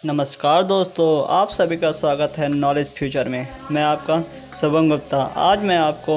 नमस्कार दोस्तों, आप सभी का स्वागत है नॉलेज फ्यूचर में। मैं आपका शुभम गुप्ता। आज मैं आपको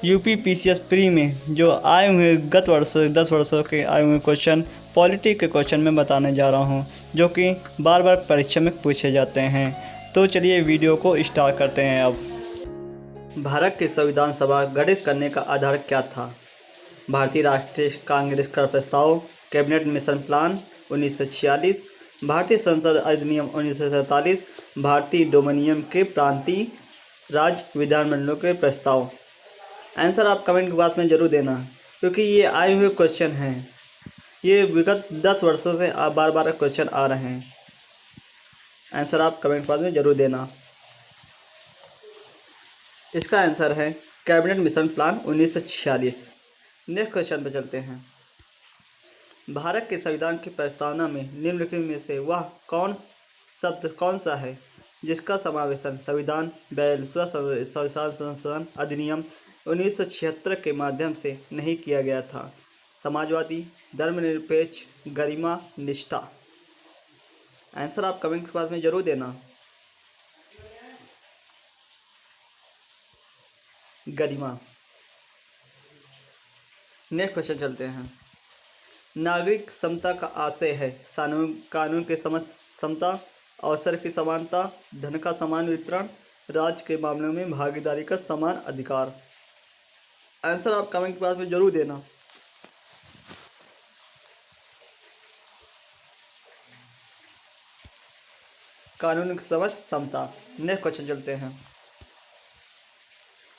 यूपी पीसीएस प्री में जो आए हुए गत वर्षों 10 वर्षों के आए हुए क्वेश्चन पॉलिटी के क्वेश्चन में बताने जा रहा हूं, जो कि बार बार परीक्षा में पूछे जाते हैं। तो चलिए वीडियो को स्टार्ट करते हैं। अब भारत की संविधान सभा गठित करने का आधार क्या था? भारतीय राष्ट्रीय कांग्रेस का प्रस्ताव, कैबिनेट मिशन प्लान 1946, भारतीय संसद अधिनियम 1947, भारतीय डोमिनियन के प्रांतीय राज्य विधानमंडलों के प्रस्ताव। आंसर आप कमेंट बॉक्स में जरूर देना, क्योंकि ये आए हुए क्वेश्चन हैं। ये विगत 10 वर्षों से बार बार क्वेश्चन आ रहे हैं। आंसर आप कमेंट बॉक्स में जरूर देना। इसका आंसर है cabinet mission plan 1946। Next question पर चलते हैं। भारत के संविधान की प्रस्तावना में निम्नलिखित में से वह कौन सा है जिसका समावेशन संविधान 42वां संशोधन अधिनियम 1976 के माध्यम से नहीं किया गया था? समाजवादी, धर्मनिरपेक्ष, गरिमा, निष्ठा। आंसर आप कमेंट बॉक्स में जरूर देना। गरिमा। नेक्स्ट क्वेश्चन चलते हैं। नागरिक समता का आशय है कानून के समता, अवसर की समानता, धन का समान वितरण, राज्य के मामलों में भागीदारी का समान अधिकार। आंसर आप कमेंट बॉक्स में जरूर देना। कानून की समझ, समता। नेक्स्ट क्वेश्चन चलते हैं।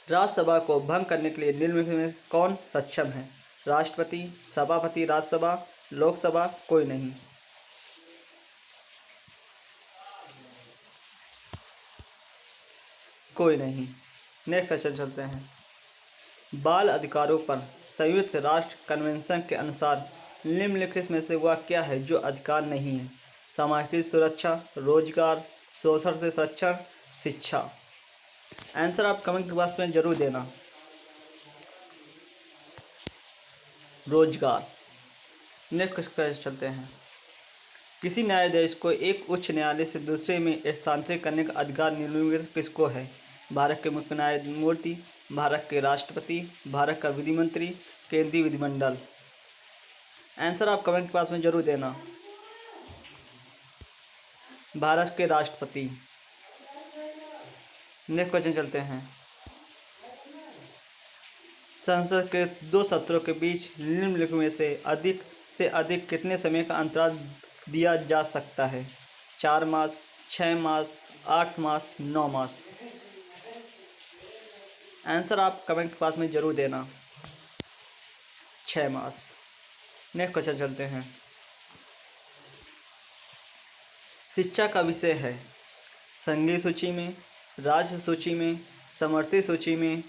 राज्यसभा को भंग करने के लिए निम्नलिखित में कौन सक्षम है? राष्ट्रपति, सभापति राज्यसभा, लोकसभा, कोई नहीं। कोई नहीं। नेक्स्ट क्वेश्चन चलते हैं। बाल अधिकारों पर संयुक्त राष्ट्र कन्वेंशन के अनुसार निम्नलिखित में से वह क्या है जो अधिकार नहीं है? सामाजिक सुरक्षा, रोजगार, शोषण से संरक्षण, शिक्षा। आंसर आप कमेंट बॉक्स में जरूर देना। रोजगार। नेक्स्ट क्वेश्चन चलते हैं। किसी न्यायाधीश को एक उच्च न्यायालय से दूसरे में स्थानांतरित करने का अधिकार निम्नलिखित किसको है? भारत के मुख्य न्यायमूर्ति, भारत के राष्ट्रपति, भारत का विधि मंत्री, केंद्रीय विधिमंडल। आंसर आप कमेंट बॉक्स में जरूर देना। भारत के राष्ट्रपति। नेक्स्ट क्वेश्चन चलते हैं। संसद के 2 सत्रों के बीच निम्नलिखित में से अधिक कितने समय का अंतराल दिया जा सकता है? 4 मास, 6 मास, 8 मास, 9 मास। आंसर आप कमेंट बॉक्स में जरूर देना। 6 मास। नेक्स्ट क्वेश्चन चलते हैं। शिक्षा का विषय है संघीय सूची में, राज्य सूची में, समर्थित सूची में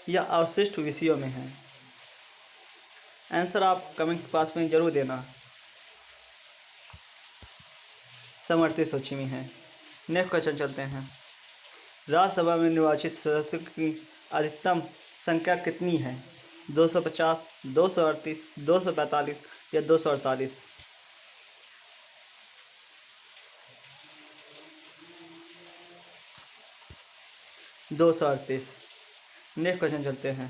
या अवशिष्ट विषयों में है? आंसर आप कमेंट बॉक्स में जरूर देना। समर्थित सूची में है। नेक्स्ट क्वेश्चन चलते हैं। राज्यसभा में निर्वाचित सदस्यों की अधिकतम संख्या कितनी है? 250, 238, 245 या 248? 238। नेक्स्ट क्वेश्चन चलते हैं।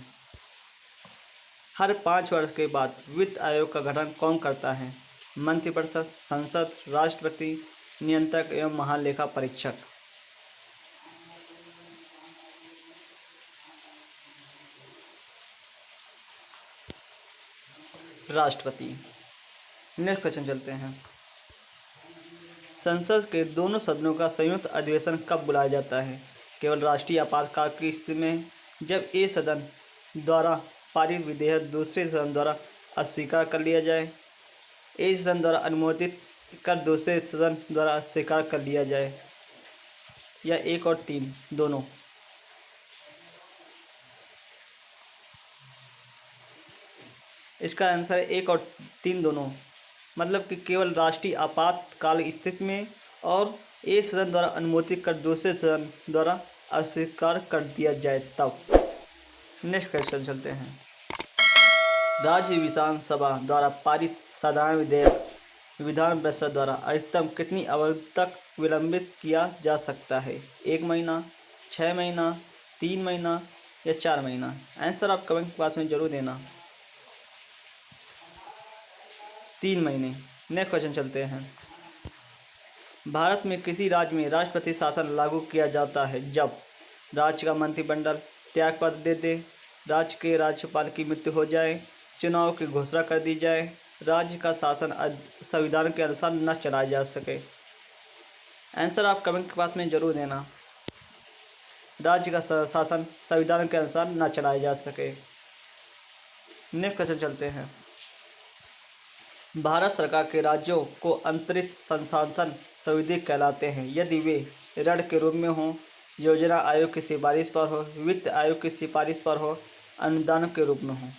हर 5 वर्ष के बाद वित्त आयोग का गठन कौन करता है? मंत्रिपरिषद, संसद, राष्ट्रपति, नियंत्रक एवं महालेखा परीक्षक। राष्ट्रपति। नेक्स्ट क्वेश्चन चलते हैं। संसद के दोनों सदनों का संयुक्त अधिवेशन कब बुलाया जाता है? केवल राष्ट्रीय आपातकाल की स्थिति में, जब एक सदन द्वारा पारित विधेयक दूसरे सदन द्वारा अस्वीकार कर लिया जाए, एक सदन द्वारा अनुमोदित कर दूसरे सदन द्वारा अस्वीकार कर लिया जाए, या 1 और 3 दोनों। इसका आंसर है 1 और 3 दोनों। मतलब कि केवल राष्ट्रीय आपातकाल स्थिति में और एक सदन द्वारा अनुमोदित कर दूसरे सदन द्वारा अस्वीकार कर दिया जाए तब। नेक्स्ट क्वेश्चन चलते हैं। राज्य विधानसभा द्वारा पारित साधारण विधेयक विधान परिषद द्वारा अधिकतम कितनी अवधि तक विलंबित किया जा सकता है? 1 महीना, 6 महीना, 3 महीना या 4 महीना? आंसर आप कमेंट बॉक्स में जरूर देना। 3 महीने। नेक्स्ट क्वेश्चन चलते हैं। भारत में किसी राज्य में राष्ट्रपति शासन लागू किया जाता है जब राज्य का मंत्रिमंडल त्यागपत्र दे दे, राज्य के राज्यपाल की मृत्यु हो जाए, चुनाव की घोषणा कर दी जाए, राज्य का शासन संविधान के अनुसार न चलाया जा सके। आंसर आप कमेंट बॉक्स में जरूर देना। राज्य का शासन संविधान के अनुसार न चलाया जा सके। नेक्स्ट क्वेश्चन चलते हैं। भारत सरकार के राज्यों को अंतरित संसाधन संविधिक कहलाते हैं यदि वे ऋण के रूप में हों, योजना आयोग की सिफारिश पर हो, वित्त आयोग की सिफारिश पर हो, अनुदान के रूप में हो।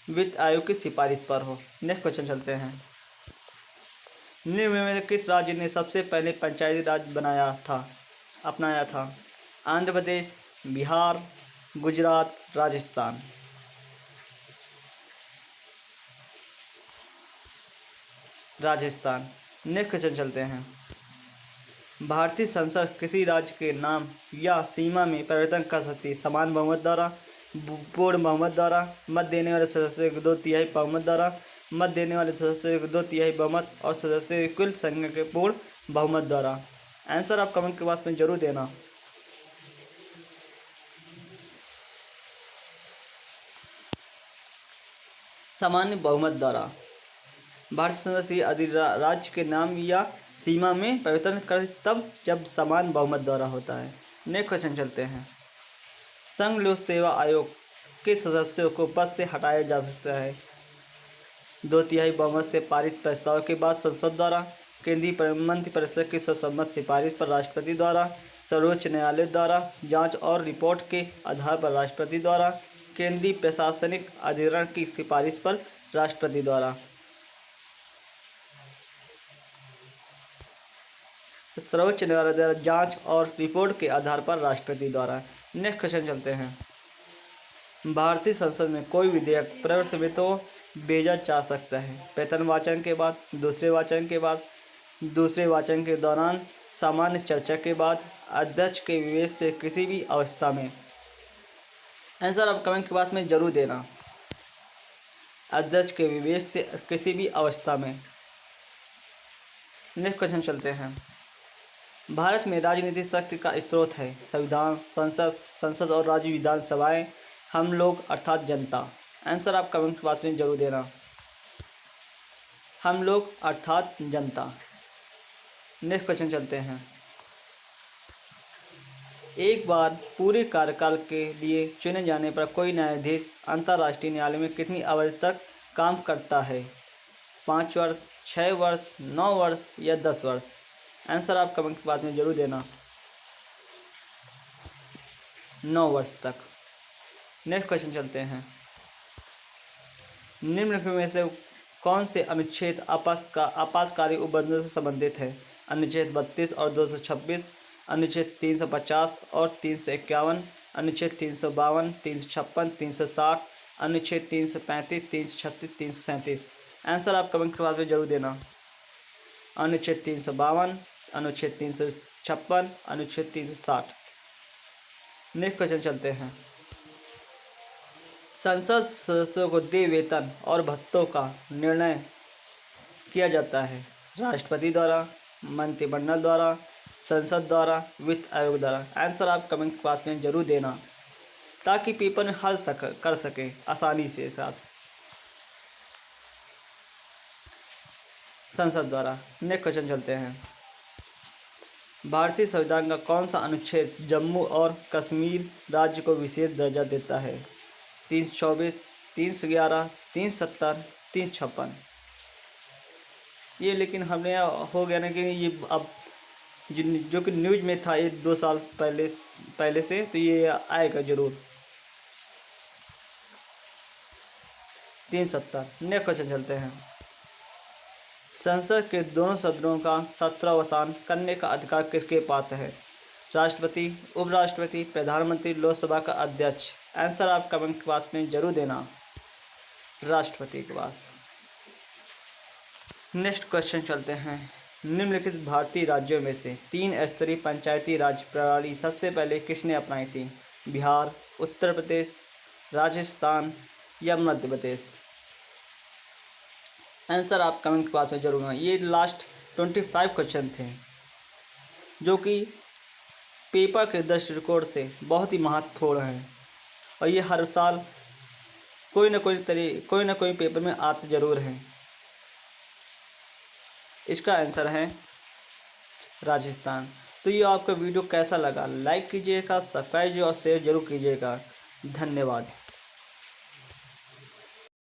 वित्त आयोग की सिफारिश पर हो। नेक्स्ट क्वेश्चन चलते हैं। निम्न में किस राज्य ने सबसे पहले पंचायती राज अपनाया था? आंध्र प्रदेश, बिहार, गुजरात, राजस्थान। राजस्थान। नेक्स्ट क्वेश्चन चलते हैं। भारतीय संसद किसी राज्य के नाम या सीमा में परिवर्तन कर सकती है समान बहुमत द्वारा, पूर्ण बहुमत द्वारा, मत देने वाले सदस्यों के 2/3 बहुमत द्वारा, मत देने वाले सदस्यों के 2/3 बहुमत और सदस्यों की कुल संख्या के पूर्ण बहुमत द्वारा। आंसर आप कमेंट के बॉक्स में जरूर देना। सामान्य बहुमत द्वारा। भारतीय संसद अधिराज्य के नाम या सीमा में परिवर्तन कर तब जब समान बहुमत द्वारा होता है। नेक्स्ट क्वेश्चन चलते हैं। संघ लोक सेवा आयोग के सदस्यों को पद से हटाया जा सकता है 2/3 बहुमत से पारित प्रस्ताव के बाद संसद द्वारा, केंद्रीय मंत्रिपरिषद की सर्वसम्मत सिफारिश पर राष्ट्रपति द्वारा, सर्वोच्च न्यायालय द्वारा, जांच और रिपोर्ट के आधार पर राष्ट्रपति द्वारा, केंद्रीय प्रशासनिक अधिकरण की सिफारिश पर राष्ट्रपति द्वारा। सर्वोच्च न्यायालय द्वारा, जांच और रिपोर्ट के आधार पर राष्ट्रपति द्वारा। नेक्स्ट क्वेश्चन चलते हैं। भारतीय संसद में कोई विधेयक प्रवर्ष में तो भेजा जा सकता है प्रथम वाचन के बाद, दूसरे वाचन के बाद, दूसरे वाचन के दौरान, सामान्य चर्चा के बाद, अध्यक्ष के विवेक से किसी भी अवस्था में। आंसर आप कमेंट के बॉक्स में जरूर देना। अध्यक्ष के विवेक से किसी भी अवस्था में। नेक्स्ट क्वेश्चन चलते हैं। भारत में राजनीतिक शक्ति का स्रोत है संविधान, संसद और राज्य विधानसभाएं, हम लोग अर्थात जनता। आंसर आप कमेंट बॉक्स में जरूर देना। हम लोग अर्थात जनता। नेक्स्ट क्वेश्चन चलते हैं। एक बार पूरे कार्यकाल के लिए चुने जाने पर कोई न्यायाधीश अंतर्राष्ट्रीय न्यायालय में कितनी अवधि तक काम करता है? 5 वर्ष, 6 वर्ष, 9 वर्ष या 10 वर्ष? आंसर आप कमेंट बॉक्स में जरूर देना। 9 वर्ष तक। नेक्स्ट क्वेश्चन चलते हैं। निम्न में से कौन से अनुच्छेद आपातकालीन उपबंधों से संबंधित है? अनुच्छेद 32 और 226, अनुच्छेद 350 और 351, अनुच्छेद 352, 356, 360, अनुच्छेद 335, 336, 337। आंसर आप कमेंट बॉक्स में जरूर देना। अनुच्छेद 352, अनुच्छेद 356, अनुच्छेद 360। नेक्स्ट क्वेश्चन चलते हैं। संसद सदस्यों को देय वेतन और भत्तों का निर्णय किया जाता है राष्ट्रपति द्वारा, मंत्रिमंडल द्वारा, संसद द्वारा, वित्त आयोग द्वारा। आंसर आप कमेंट बॉक्स में जरूर देना ताकि पेपर में हल कर सके आसानी से साथ। संसद द्वारा। नेक्स्ट क्वेश्चन चलते हैं। भारतीय संविधान का कौन सा अनुच्छेद जम्मू और कश्मीर राज्य को विशेष दर्जा देता है? 324, 311, 370, 356। ये लेकिन हमने हो गया ना कि ये अब जो कि न्यूज में था ये 2 साल पहले से, तो ये आएगा जरूर। 370। नेक्स्ट क्वेश्चन चलते हैं। संसद के दोनों सदनों का सत्रावसान करने का अधिकार किसके पास है? राष्ट्रपति, उपराष्ट्रपति, प्रधानमंत्री, लोकसभा का अध्यक्ष। आंसर आप कमेंट बॉक्स में जरूर देना। राष्ट्रपति के पास। नेक्स्ट क्वेश्चन चलते हैं। निम्नलिखित भारतीय राज्यों में से 3 स्तरीय पंचायती राज प्रणाली सबसे पहले किसने अपनाई थी? बिहार, उत्तर प्रदेश, राजस्थान या मध्य प्रदेश? आंसर आप कमेंट के पास में जरूर हैं। ये लास्ट 25 क्वेश्चन थे जो कि पेपर के दृष्टिकोण से बहुत ही महत्वपूर्ण हैं और ये हर साल कोई ना कोई पेपर में आते जरूर हैं। इसका आंसर है राजस्थान। तो ये आपका वीडियो कैसा लगा, लाइक कीजिएगा, सब्सक्राइब और शेयर जरूर कीजिएगा। धन्यवाद।